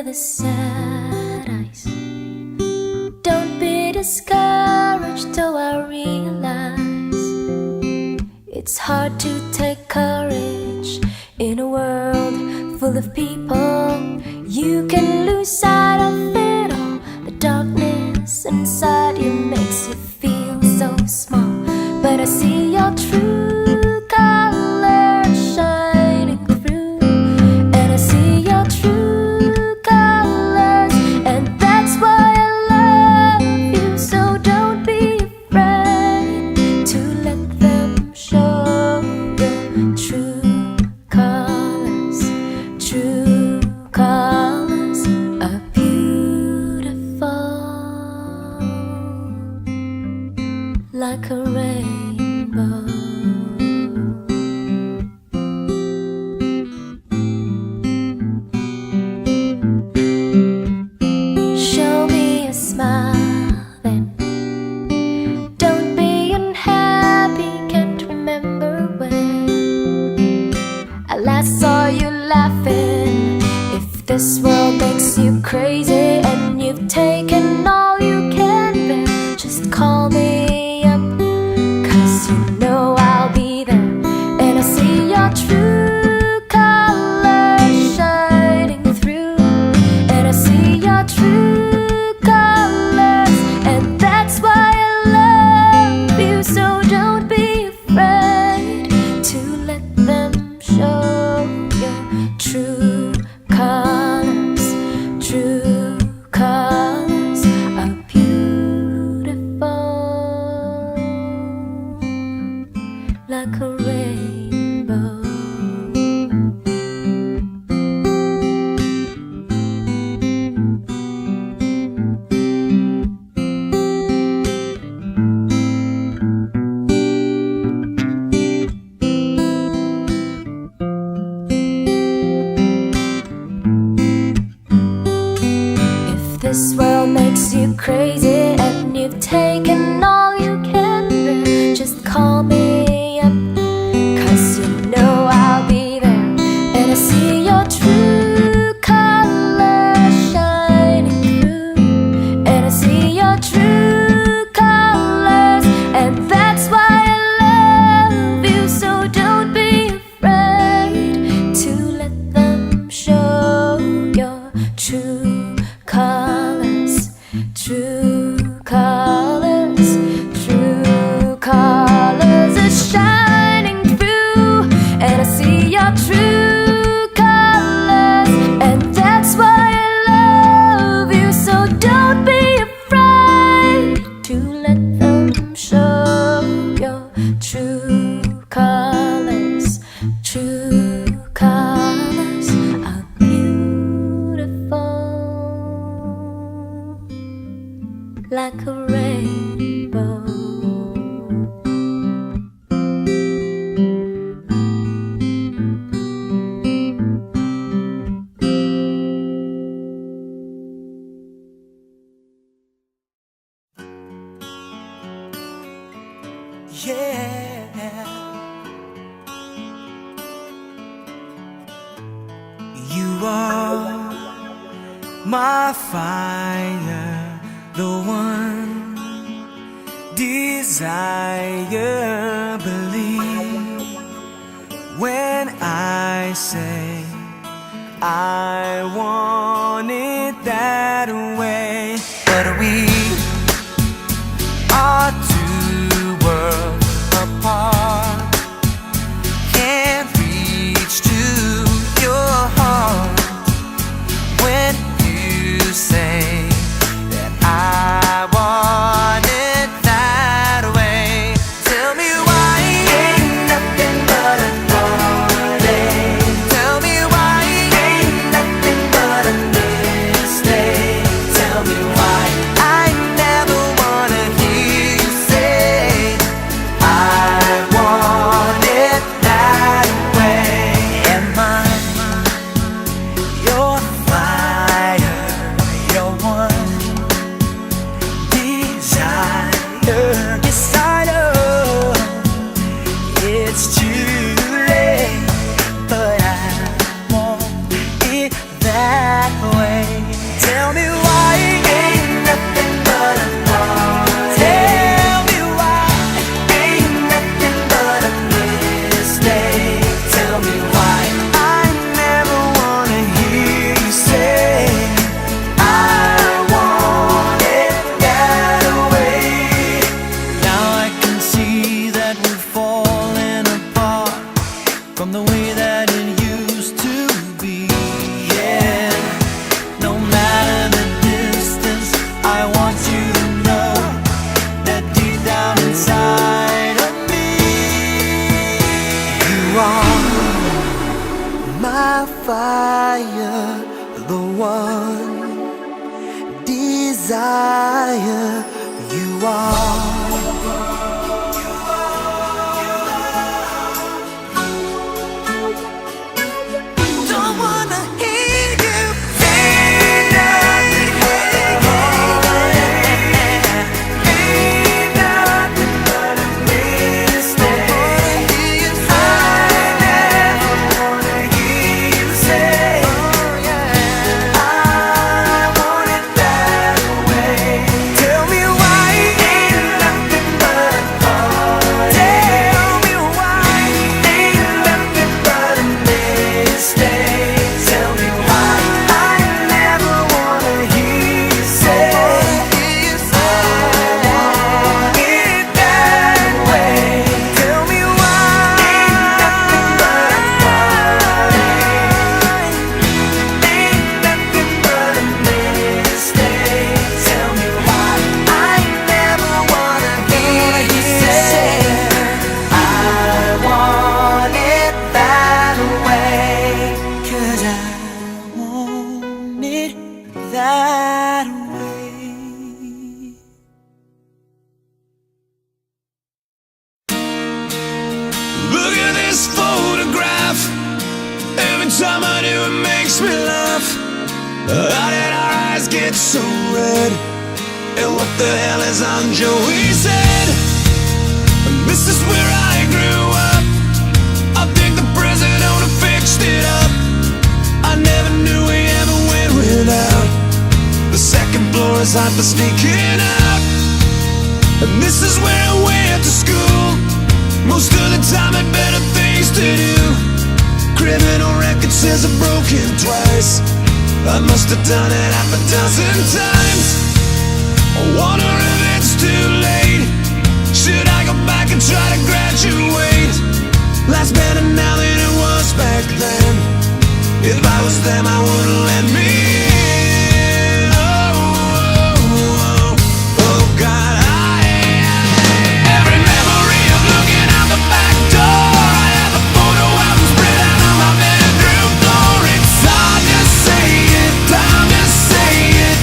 the sad eyes. Don't be discouraged, though I realize it's hard to take courage in a world full of people. You can lose sight of it all. The darkness inside you makes you feel so small, but I see your true colors shining through, and I see your true colors, and that's why I love you. So don't be afraid to let them show your true colors. True colors are beautiful, like a rainbow. Show me a smile then. Don't be unhappy, can't remember when I last saw you laughing. If this world makes you crazy and you've taken all you can bear, just call me up, 'cause you know I'll be there. And I see your true colors shining through, and I see your true colors, and that's why I love you. So don't be afraid to let them show your true colors. True colors are beautiful, like a rainbow. If this world makes you crazy and you've taken all you can bear, just call me up, 'cause you know I'll be there. And I see your true colors shining through, and I see your true colors, and that's why I love you. So don't be afraid to let them show your true colors. True colors, true colors are shining through, and I see your true colors, and that's why I love you. So don't be afraid to let them show your true colors. True colors are beautiful, like a rainbow. Yeah, you are my fire, the one desire. Believe when I say I want it that way. But we are two worlds apart, can't reach to your heart when you say that I want it that way. Tell me why ain't nothing but a heartache. Tell me why ain't nothing but a mistake. the one desire you are. Don't wanna hear you say nothing but a mistake. I never wanna hear you say, I want it that way. Tell me why ain't nothing but a heartache. Tell me why ain't nothing but a mistake. Tell me why I never wanna hear you say, I want it that way. Tell me why ain't nothing but a heartache. Ain't nothing but a mistake. Tell me why I never wanna hear you say, I want it that way. 'Cause I want it that way. Look at this photograph. Every time I do, it makes me laugh. How did our eyes get so red? And what the hell is on Joey's head? And this is where I grew up. I think the president owner fixed it up. I never knew we ever went without. The second floor is hot for sneaking out. And this is where I went to school. Most of the time had better things to do. Criminal record says I've broken twice. I must have done it half a dozen times. I wonder if it's too late. Should I go back and try to graduate? Life's better now than it was back then. If I was them, I wouldn't let me in. Oh God, every memory of looking out the back door. I have a photo album spread out on my bedroom floor. It's hard to say it, time to say it.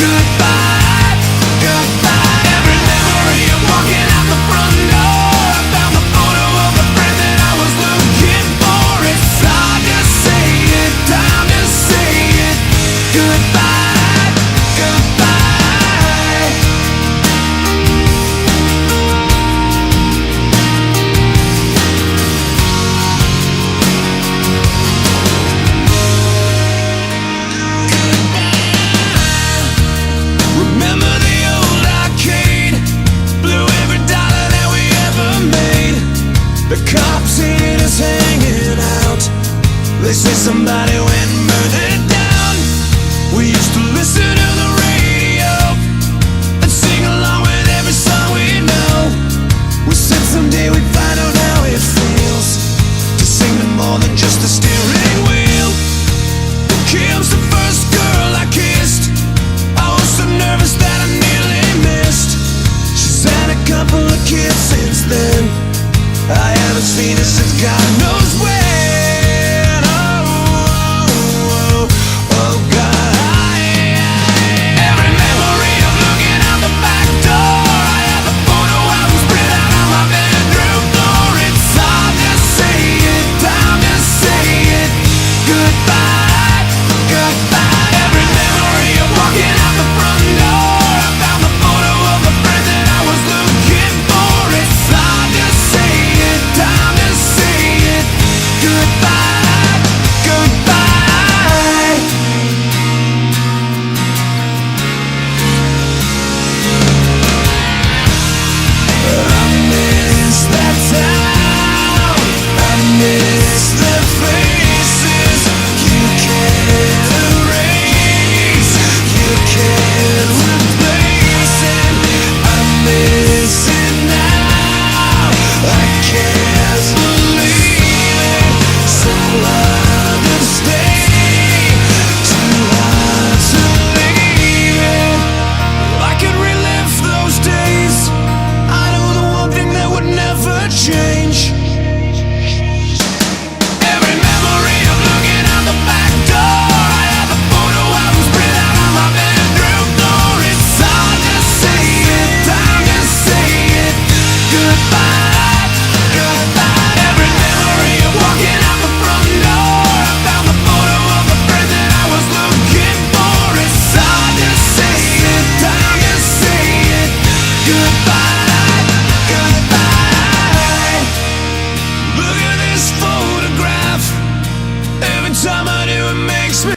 Goodbye, goodbye. Every memory of walking out the front door. I found the photo of the friend that I was looking for. It's hard to say it, time to say it. Goodbye.